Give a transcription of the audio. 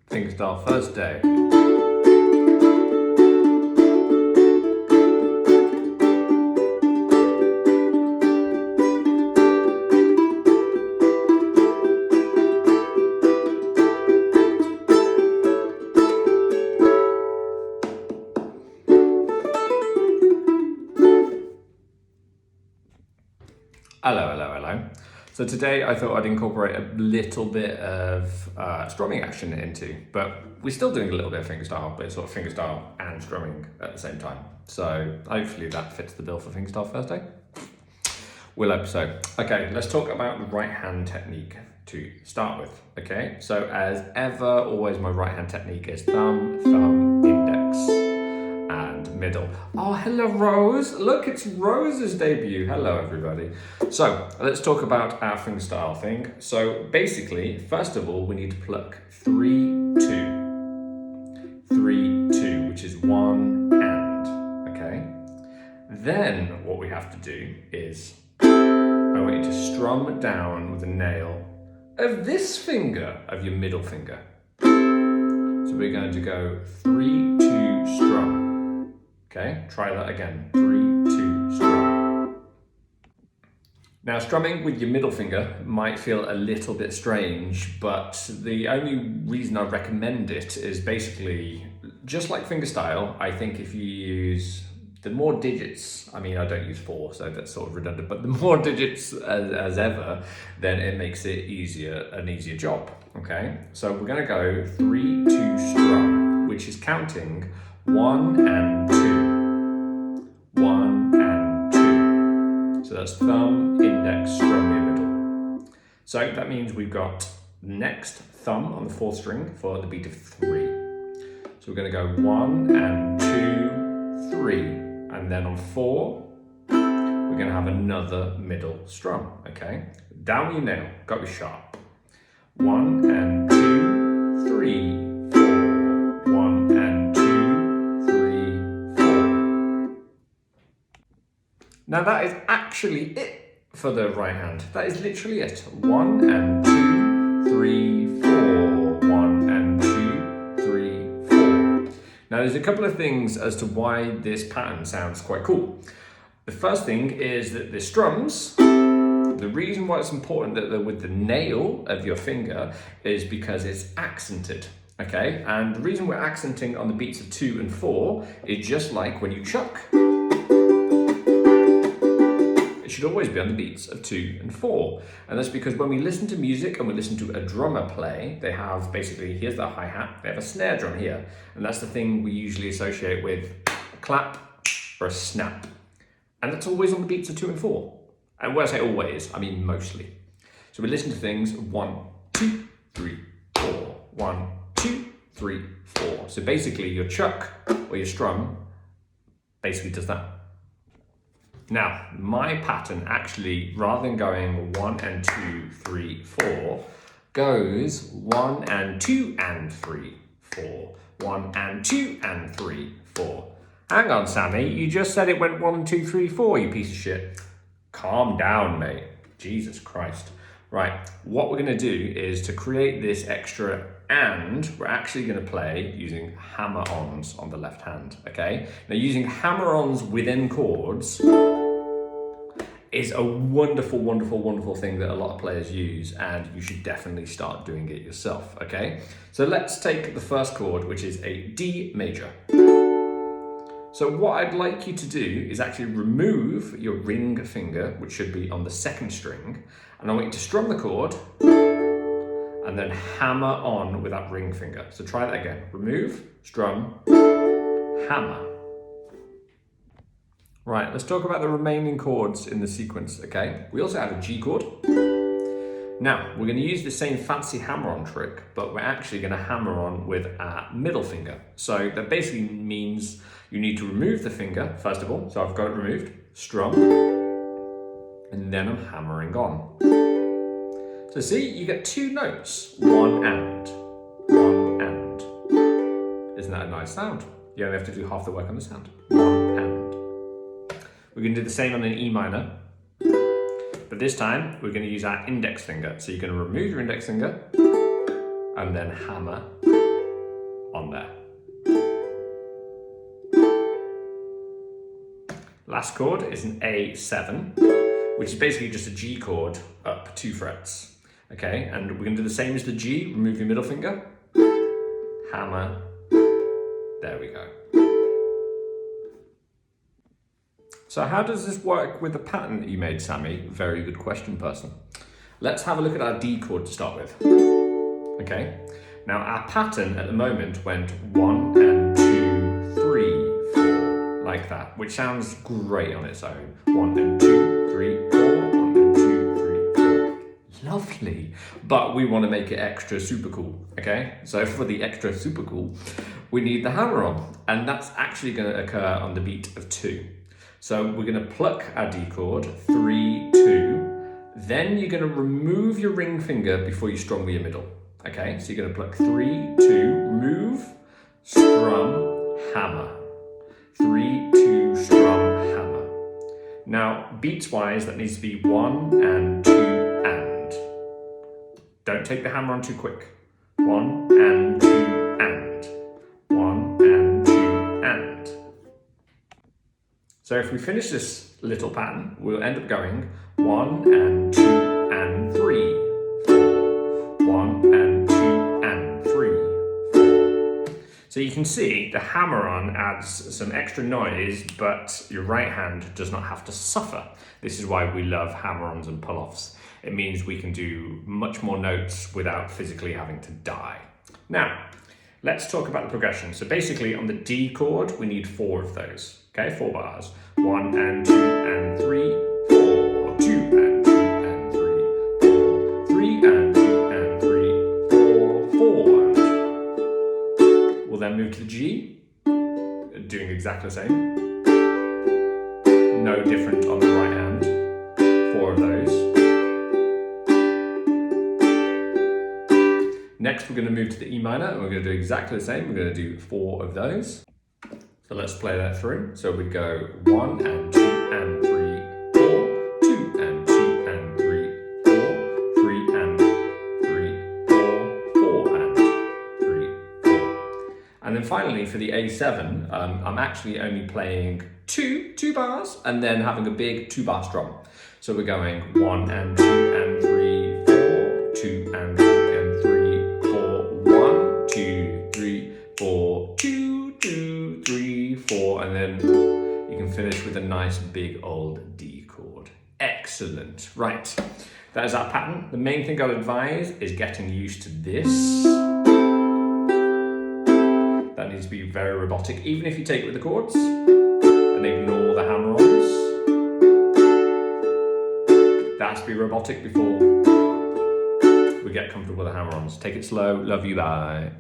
Fingerstyle Thursday. Hello. So today I thought I'd incorporate a little bit of strumming action into, but we're still doing a little bit of fingerstyle, but it's sort of fingerstyle and strumming at the same time. So hopefully that fits the bill for Fingerstyle Thursday. We'll hope so. Okay, let's talk about the right hand technique to start with. Okay, so as ever, always my right hand technique is thumb, index, and middle. Oh, hello Rose. Look, it's Rose's debut. Hello everybody. So let's talk about our fingerstyle thing. So basically, first of all, we need to pluck 3, 2, 3, 2, which is 1 and, okay? Then what we have to do is, I want you to strum down with the nail of this finger, of your middle finger. So we're going to go 3, 2, strum. Okay, try that again. 3, 2, strum. Now, strumming with your middle finger might feel a little bit strange, but the only reason I recommend it is basically, just like fingerstyle, I think if you use the more digits, I mean, I don't use 4, so that's sort of redundant, but the more digits as ever, then it makes it an easier job, okay? So we're gonna go 3, 2, strum, which is counting 1 and 2, 1 and 2. So that's thumb, index, strum, your middle. So that means we've got next thumb on the 4th string for the beat of 3. So we're gonna go 1 and 2, 3. And then on 4, we're going to have another middle strum, okay? Down your nail, got to be sharp. 1 and 2, 3, 4. 1 and 2, 3, 4. Now that is actually it for the right hand. That is literally it. 1 and 2, 3, 4. 1 and 2, 3, 4. Now there's a couple of things as to why this pattern sounds quite cool. The first thing is that the strums, the reason why it's important that they're with the nail of your finger is because it's accented, okay? And the reason we're accenting on the beats of 2 and 4 is just like when you chuck. It should always be on the beats of 2 and 4. And that's because when we listen to music and we listen to a drummer play, they have basically, here's the hi-hat, they have a snare drum here. And that's the thing we usually associate with a clap or a snap. And that's always on the beats of 2 and 4. And when I say always, I mean mostly. So we listen to things 1, 2, 3, 4. 1, 2, 3, 4. So basically your chuck or your strum basically does that. Now, my pattern actually, rather than going 1 and 2, 3, 4, goes 1 and 2 and 3, 4. 1 and 2 and 3, 4. Hang on, Sammy, you just said it went 1, 2, 3, 4, you piece of shit. Calm down, mate. Jesus Christ. Right, what we're gonna do is to create this extra and, we're actually gonna play using hammer-ons on the left hand, okay? Now, using hammer-ons within chords is a wonderful thing that a lot of players use, and you should definitely start doing it yourself, okay? So let's take the first chord, which is a D major. So what I'd like you to do is actually remove your ring finger, which should be on the 2nd string, and I want you to strum the chord and then hammer on with that ring finger. So try that again. Remove, strum, hammer. Right, let's talk about the remaining chords in the sequence, okay? We also have a G chord. Now, we're going to use the same fancy hammer-on trick, but we're actually going to hammer on with our middle finger. So that basically means you need to remove the finger, first of all. So I've got it removed, strum, and then I'm hammering on. So see, you get 2 notes, 1 and, 1 and. Isn't that a nice sound? You only have to do half the work on the sound. 1 and. We're going to do the same on an E minor, but this time we're going to use our index finger. So you're going to remove your index finger and then hammer on there. Last chord is an A7, which is basically just a G chord up 2 frets. Okay, and we're going to do the same as the G. Remove your middle finger, hammer, there we go. So how does this work with the pattern that you made, Sammy? Very good question, person. Let's have a look at our D chord to start with. Okay, now our pattern at the moment went 1 and 2, 3, 4, like that, which sounds great on its own. 1 and 2, 3, 4, 1 and 2, 3, 4. Lovely, but we want to make it extra super cool, okay? So for the extra super cool, we need the hammer-on, and that's actually going to occur on the beat of 2. So we're going to pluck our D chord, 3, 2, then you're going to remove your ring finger before you strum with your middle, okay? So you're going to pluck 3, 2, remove, strum, hammer. 3, 2, strum, hammer. Now, beats-wise, that needs to be 1 and 2 and. Don't take the hammer on too quick. 1 and 2 and. 1 and 2 and. So if we finish this little pattern, we'll end up going 1 and 2 and 3, 4. 1 and 2 and 3, 4. So you can see the hammer-on adds some extra noise, but your right hand does not have to suffer. This is why we love hammer-ons and pull-offs. It means we can do much more notes without physically having to die. Now, let's talk about the progression. So basically on the D chord, we need 4 of those, okay? 4 bars. 1 and 2 and 3, 4, 2 and 2 and 3, 4, 3 and 2 and 3, 4, 4 and. We'll then move to the G, doing exactly the same. No different on the right hand, 4 of those. Next, we're going to move to the E minor, and we're going to do exactly the same. We're going to do 4 of those. So let's play that through. So we go 1 and 2 and 3, 4, 2 and 2 and 3, 4, 3 and 3, 4, 4 and 3, 4. And then finally for the A7, I'm actually only playing two bars and then having a big 2-bar strum. So we're going 1 and 2 and 3, 4, 2 and 2 and 3, 4, 1, 2, 3, 4, 2, 2, 3, 4, and then you can finish with a nice big old D chord. Excellent. Right, that is our pattern. The main thing I'd advise is getting used to this. That needs to be very robotic, even if you take it with the chords and ignore the hammer-ons. That has to be robotic before we get comfortable with the hammer-ons. Take it slow. Love you. Bye.